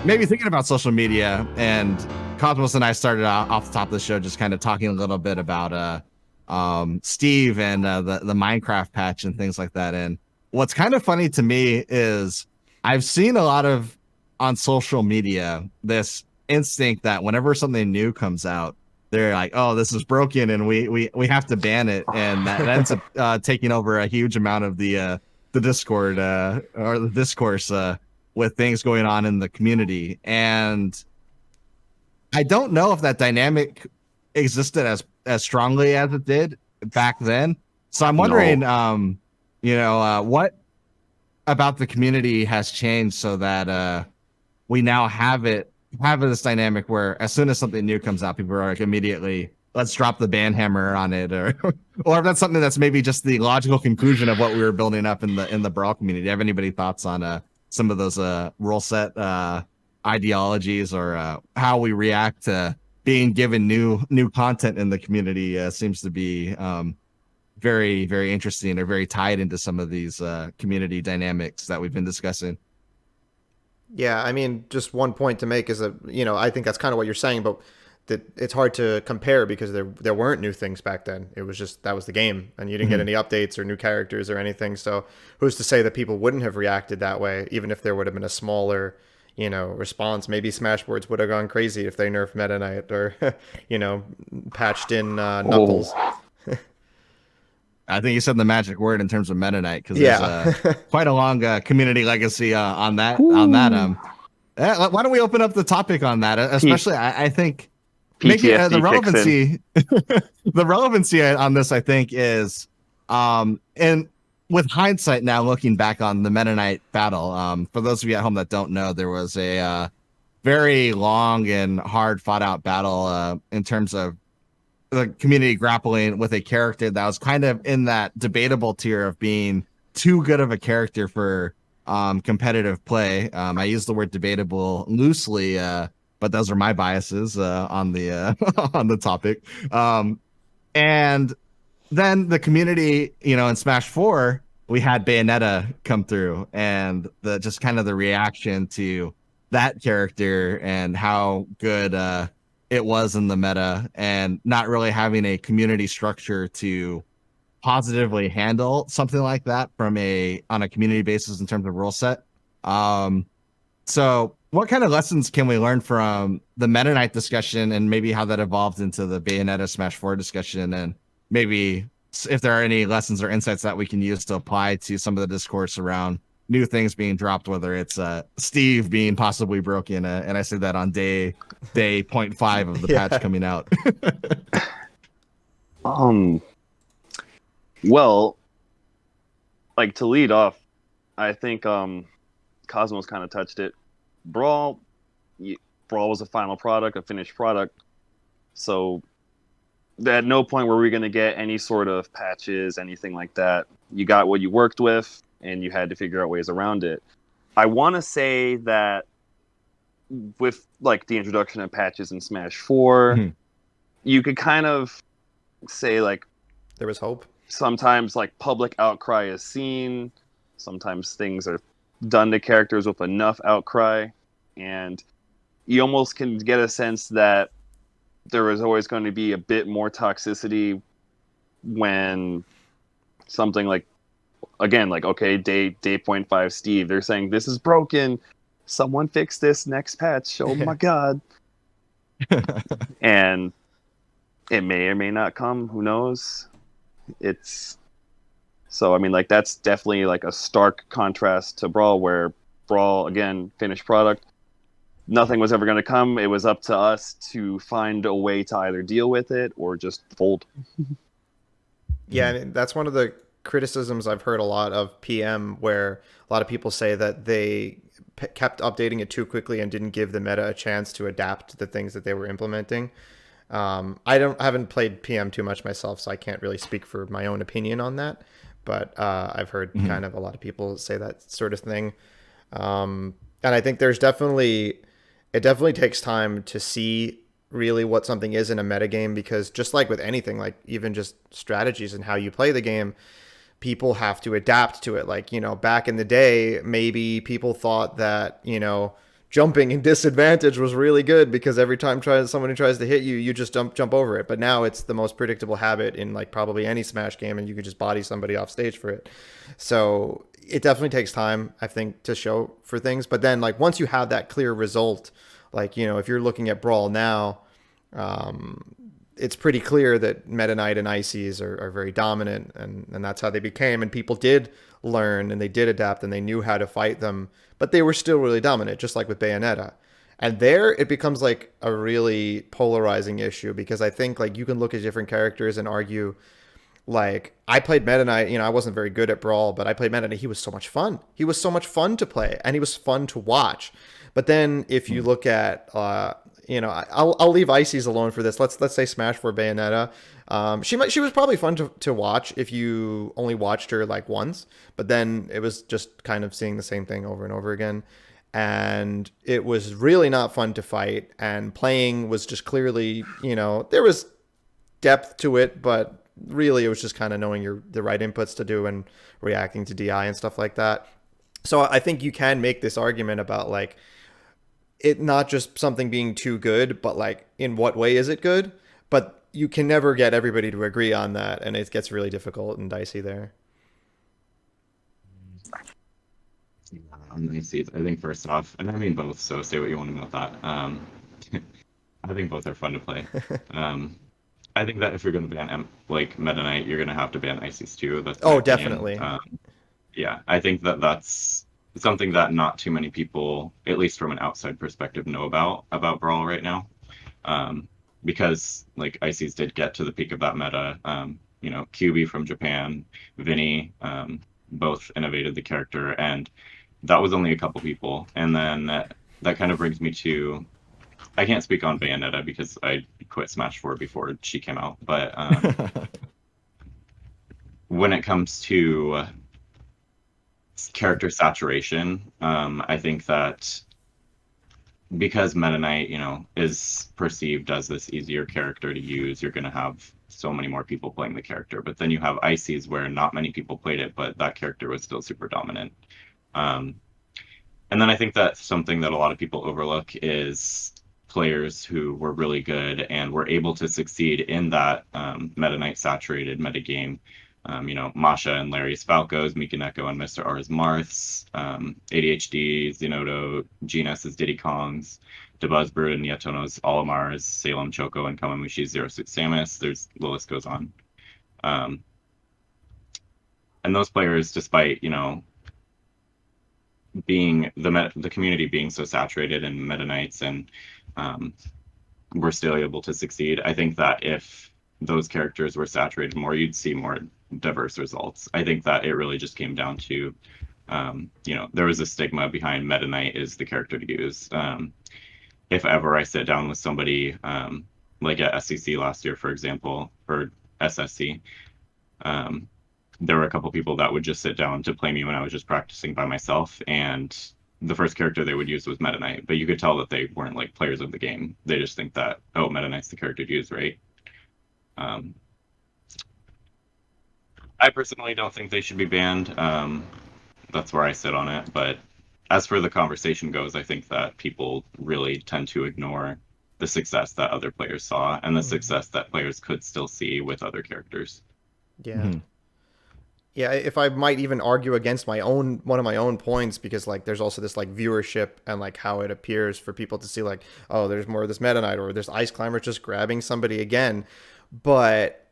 maybe thinking about social media, and Cosmos and I started off the top of the show just kind of talking a little bit about Steve and the Minecraft patch and things like that. And what's kind of funny to me is I've seen a lot of on social media this instinct that whenever something new comes out, they're like, "Oh, this is broken, and we have to ban it," and that ends up taking over a huge amount of the Discord or the discourse with things going on in the community. And I don't know if that dynamic existed as strongly as it did back then. So I'm wondering, No. What about the community has changed so that we now have this dynamic where as soon as something new comes out, people are like immediately, let's drop the ban hammer on it, or or if that's something that's maybe just the logical conclusion of what we were building up in the Brawl community. Do you have anybody thoughts on some of those rule set ideologies, or how we react to being given new content in the community? Seems to be very, very interesting, or very tied into some of these community dynamics that we've been discussing. Yeah, I mean, just one point to make is that, I think that's kind of what you're saying, but that it's hard to compare because there weren't new things back then. It was just that was the game, and you didn't get Mhm. any updates or new characters or anything. So who's to say that people wouldn't have reacted that way, even if there would have been a smaller, response? Maybe Smashboards would have gone crazy if they nerfed Meta Knight or, patched in Knuckles. Oh, I think you said the magic word in terms of Meta Knight, because there's Yeah. quite a long community legacy on that. whoo. Why don't we open up the topic on that? P- Especially, I think making the PTSD kicks in. relevancy, the relevancy on this, I think, is and with hindsight now, looking back on the Meta Knight battle. For those of you at home that don't know, there was a very long and hard fought out battle in terms of the community grappling with a character that was kind of in that debatable tier of being too good of a character for competitive play. I use the word debatable loosely, but those are my biases on the on the topic. And then the community, in Smash 4, we had Bayonetta come through, and the just kind of the reaction to that character and how good it was in the meta, and not really having a community structure to positively handle something like that from on a community basis in terms of rule set. Um, so what kind of lessons can we learn from the Meta Knight discussion, and maybe how that evolved into the Bayonetta Smash 4 discussion, and maybe if there are any lessons or insights that we can use to apply to some of the discourse around new things being dropped, whether it's Steve being possibly broken, and I said that on day 0.5 of the patch Yeah. coming out. Um, well, like to lead off, I think Cosmos kind of touched it. Brawl, Brawl was a final product, a finished product. So at no point were we going to get any sort of patches, anything like that. You got what you worked with, and you had to figure out ways around it. I want to say that with like the introduction of patches in Smash 4, Mhm. you could kind of say like There was hope. sometimes like public outcry is seen, sometimes things are done to characters with enough outcry, and you almost can get a sense that there is always going to be a bit more toxicity when something like, again, like, okay, day 0.5 Steve, they're saying this is broken, someone fix this next patch, oh my god. And it may or may not come, who knows. It's so I mean, like, that's definitely like a stark contrast to Brawl, where Brawl, again, finished product, nothing was ever going to come. It was up to us to find a way to either deal with it or just fold. Yeah, and that's one of the criticisms I've heard a lot of PM, where a lot of people say that they kept updating it too quickly and didn't give the meta a chance to adapt to the things that they were implementing. I haven't played PM too much myself, so I can't really speak for my own opinion on that. But I've heard Mhm. kind of a lot of people say that sort of thing. And I think it definitely takes time to see really what something is in a metagame, because just like with anything, like even just strategies and how you play the game, people have to adapt to it. Like, back in the day, maybe people thought that, jumping and disadvantage was really good because every time somebody tries to hit you, you just jump over it. But now it's the most predictable habit in like probably any Smash game, and you can just body somebody off stage for it. So it definitely takes time, I think, to show for things. But then like once you have that clear result, like, you know, if you're looking at Brawl now, it's pretty clear that Meta Knight and Ices are very dominant, and that's how they became. And people did learn and they did adapt and they knew how to fight them, but they were still really dominant, just like with Bayonetta. And there it becomes like a really polarizing issue, because I think like you can look at different characters and argue, like, I played Meta Knight, you know, I wasn't very good at Brawl, but I played Meta Knight. He was so much fun. He was so much fun to play, and he was fun to watch. But then if you look at, you know, I'll leave Ices alone for this. Let's say Smash for Bayonetta. She was probably fun to watch if you only watched her like once, but then it was just kind of seeing the same thing over and over again. And it was really not fun to fight, and playing was just clearly, you know, there was depth to it, but really it was just kind of knowing the right inputs to do and reacting to DI and stuff like that. So I think you can make this argument about like it not just something being too good, but like in what way is it good? But you can never get everybody to agree on that, and it gets really difficult and dicey there. I see. I think first off, and I mean both, so say what you want to know about that. I think both are fun to play. I think that if you're going to ban like Meta Knight, you're going to have to ban Ices too. That's my opinion. Definitely. Yeah, I think that that's something that not too many people, at least from an outside perspective, know about Brawl right now. Because like Ices did get to the peak of that meta. You know, QB from Japan, Vinny, both innovated the character, and that was only a couple people. And then that kind of brings me to, I can't speak on Bayonetta because I quit Smash 4 before she came out, but when it comes to character saturation, I think that because Meta Knight, you know, is perceived as this easier character to use, you're going to have so many more people playing the character. But then you have Ices where not many people played it, but that character was still super dominant. And then I think that something that a lot of people overlook is players who were really good and were able to succeed in that Meta Knight saturated metagame. You know, Masha and Larry's Falcos, Mikaneko and Mr. R's Marths, ADHD, Zenodo, GNS's Diddy Kongs, Debuzzbird and Nietono's Olimars, Salem Choco and Kamamushi's Zero Suit Samus. The list goes on. And those players, despite, you know, being the community being so saturated in Meta Knights, and we're still able to succeed. I think that if those characters were saturated more, you'd see more diverse results. I think that it really just came down to, you know, there was a stigma behind Meta Knight is the character to use. If ever I sit down with somebody, like at SCC last year, for example, or SSC, there were a couple people that would just sit down to play me when I was just practicing by myself, and the first character they would use was Meta Knight, but you could tell that they weren't like players of the game. They just think that, oh, Meta Knight's the character to use, right? I personally don't think they should be banned. That's where I sit on it. But as for the conversation goes, I think that people really tend to ignore the success that other players saw and the success that players could still see with other characters. Yeah. Mm-hmm. Yeah, if I might even argue against one of my own points, because like there's also this like viewership and like how it appears for people to see like, oh, there's more of this Meta Knight, or there's Ice Climber just grabbing somebody again. But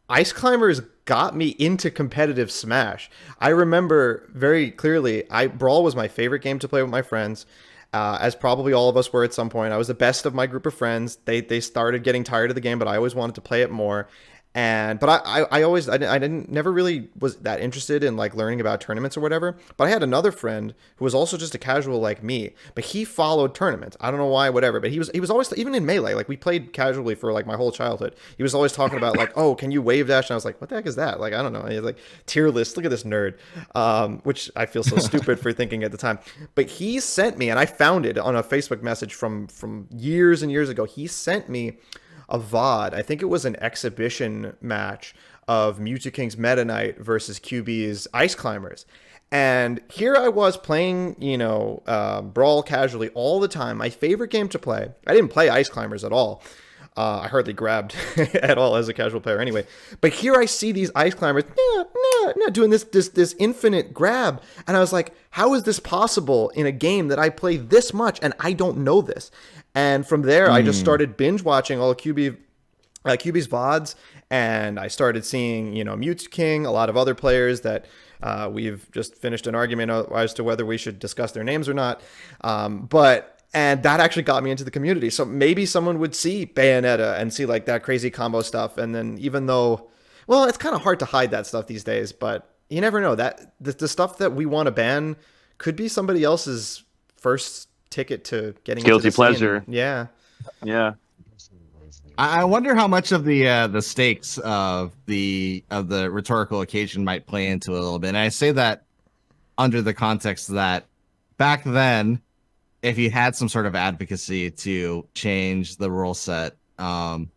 Ice Climbers got me into competitive Smash. I remember very clearly, Brawl was my favorite game to play with my friends. As probably all of us were at some point. I was the best of my group of friends. They started getting tired of the game, but I always wanted to play it more. But I never really was that interested in like learning about tournaments or whatever. But I had another friend who was also just a casual like me, but he followed tournaments. I don't know why, whatever. But he was always, even in Melee, like we played casually for like my whole childhood. He was always talking about like, oh, can you wave dash? And I was like, what the heck is that? Like, I don't know. And he was like, tier list. Look at this nerd, which I feel so stupid for thinking at the time. But he sent me, and I found it on a Facebook message from years and years ago. He sent me a VOD. I think it was an exhibition match of Mewtwo King's Meta Knight versus QB's Ice Climbers. And here I was playing, Brawl casually all the time. My favorite game to play. I didn't play Ice Climbers at all. I hardly grabbed at all as a casual player anyway. But here I see these Ice Climbers doing this infinite grab. And I was like, how is this possible in a game that I play this much and I don't know this? And from there, I just started binge watching all of QB's VODs. And I started seeing, Mute King, a lot of other players that we've just finished an argument as to whether we should discuss their names or not. And that actually got me into the community. So maybe someone would see Bayonetta and see like that crazy combo stuff. And then even though, well, it's kind of hard to hide that stuff these days, but you never know that the stuff that we want to ban could be somebody else's first ticket to getting guilty into the pleasure. Scene. Yeah. Yeah. I wonder how much of the stakes of the rhetorical occasion might play into it a little bit. And I say that under the context that back then, if you had some sort of advocacy to change the rule set, the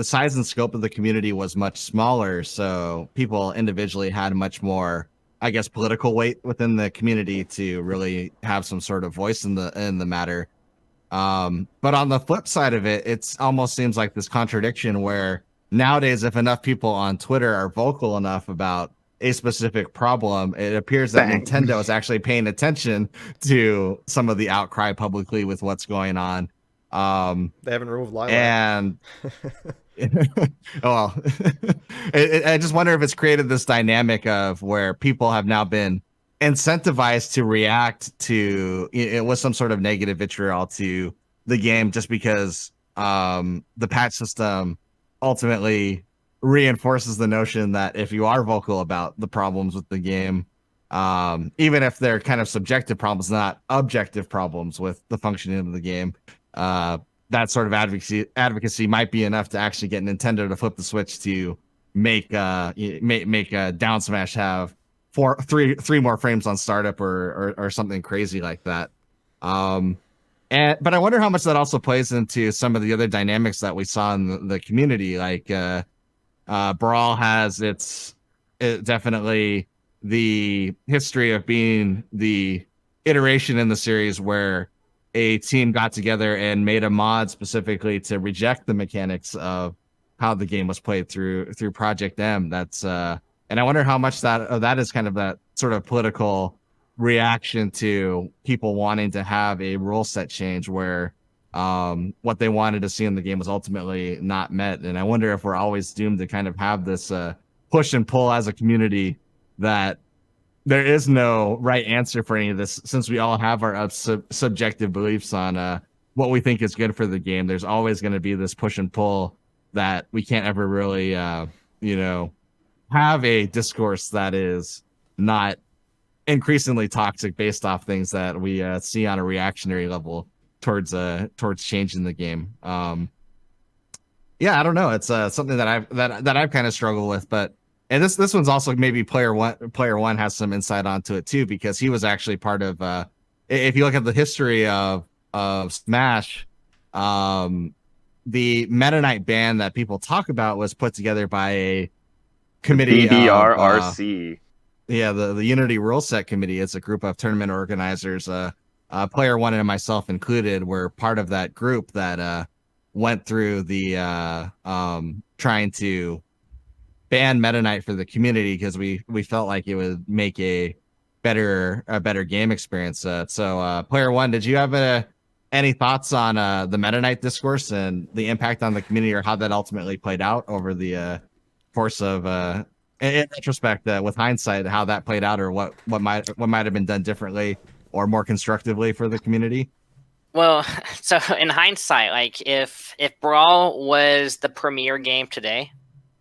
size and scope of the community was much smaller, so people individually had much more, I guess, political weight within the community to really have some sort of voice in the matter. But on the flip side of it, it almost seems like this contradiction where nowadays, if enough people on Twitter are vocal enough about a specific problem, it appears that Nintendo is actually paying attention to some of the outcry publicly with what's going on. They haven't removed Lilac. And well, I just wonder if it's created this dynamic of where people have now been incentivized to react to it with some sort of negative vitriol to the game just because the patch system ultimately reinforces the notion that if you are vocal about the problems with the game, even if they're kind of subjective problems, not objective problems with the functioning of the game, that sort of advocacy might be enough to actually get Nintendo to flip the switch to make a Down Smash have three more frames on startup or something crazy like that. But I wonder how much that also plays into some of the other dynamics that we saw in the community. Like Brawl has definitely the history of being the iteration in the series where a team got together and made a mod specifically to reject the mechanics of how the game was played through Project M. And I wonder how much that is kind of that sort of political reaction to people wanting to have a rule set change where what they wanted to see in the game was ultimately not met. And I wonder if we're always doomed to kind of have this push and pull as a community, that there is no right answer for any of this, since we all have our subjective beliefs on what we think is good for the game. There's always going to be this push and pull that we can't ever really, have a discourse that is not increasingly toxic based off things that we see on a reactionary level towards changing the game. I don't know. It's something that I've kind of struggled with, but and this one's also maybe player one has some insight onto it too, because he was actually part of if you look at the history of Smash, the Meta Knight ban that people talk about was put together by a committee BDRRC. The Unity Rule Set Committee. It's a group of tournament organizers. Player one and myself included were part of that group that went through the trying to ban Meta Knight for the community, because we felt like it would make a better game experience. So player one, did you have any thoughts on the Meta Knight discourse and the impact on the community, or how that ultimately played out over the course of in retrospect, with hindsight, how that played out, or what might have been done differently or more constructively for the community? Well, so in hindsight, like if Brawl was the premier game today,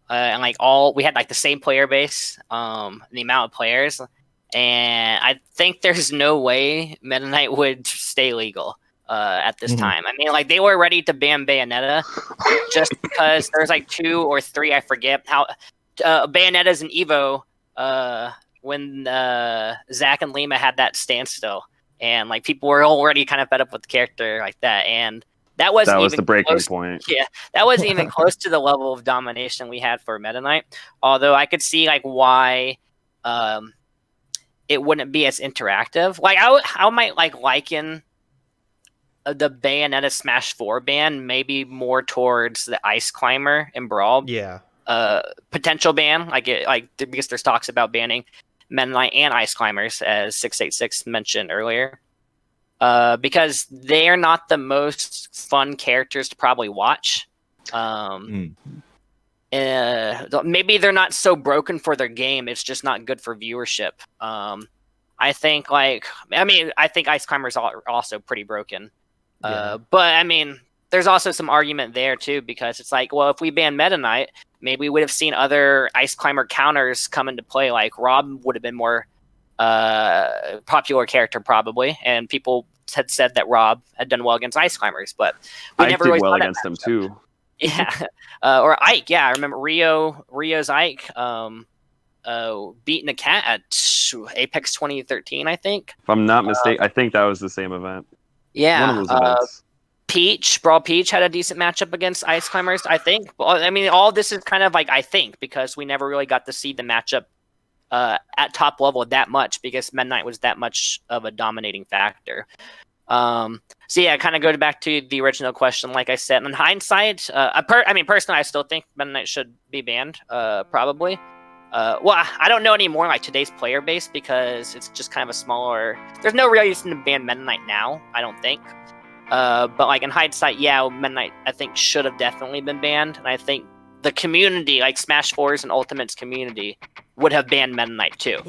and like we had like the same player base, the amount of players, and I think there's no way Meta Knight would stay legal at this time. I mean, like they were ready to ban Bayonetta just because there's like 2 or 3, I forget how. Bayonetta's an Evo when Zach and Lima had that standstill, and like people were already kind of fed up with the character like that, and that was the breaking point. Yeah, that wasn't even close to the level of domination we had for Meta Knight. Although I could see like why it wouldn't be as interactive. Like I might like liken the Bayonetta Smash 4 ban maybe more towards the Ice Climber and Brawl Yeah. potential ban, because there's talks about banning Meta Knight and Ice Climbers, as 686 mentioned earlier, because they're not the most fun characters to probably watch. Maybe they're not so broken for their game, it's just not good for viewership. I think Ice Climbers are also pretty broken. Yeah. But I mean, there's also some argument there too, because it's like, well, if we ban Meta Knight, maybe we would have seen other Ice Climber counters come into play. Like Rob would have been more popular character probably, and people had said that Rob had done well against Ice Climbers, but we Ike never did really well saw that against him matchup. too. Yeah, or Ike. Yeah, I remember Rio's Ike beating a cat at Apex 2013, I think. If I'm not mistaken, I think that was the same event. Yeah, One of those events. Brawl Peach had a decent matchup against Ice Climbers, I think. Well, I mean, all this is kind of like I think, because we never really got to see the matchup at top level that much, because Meta Knight was that much of a dominating factor. So yeah, kind of go back to the original question. Like I said, in hindsight, personally, I still think Meta Knight should be banned. Probably. Well, I don't know anymore, like today's player base, because it's just kind of a smaller. There's no real reason to ban Meta Knight now, I don't think. But like in hindsight, yeah, Meta Knight I think should have definitely been banned, and I think the community, like Smash 4's and Ultimate's community, would have banned Meta Knight too.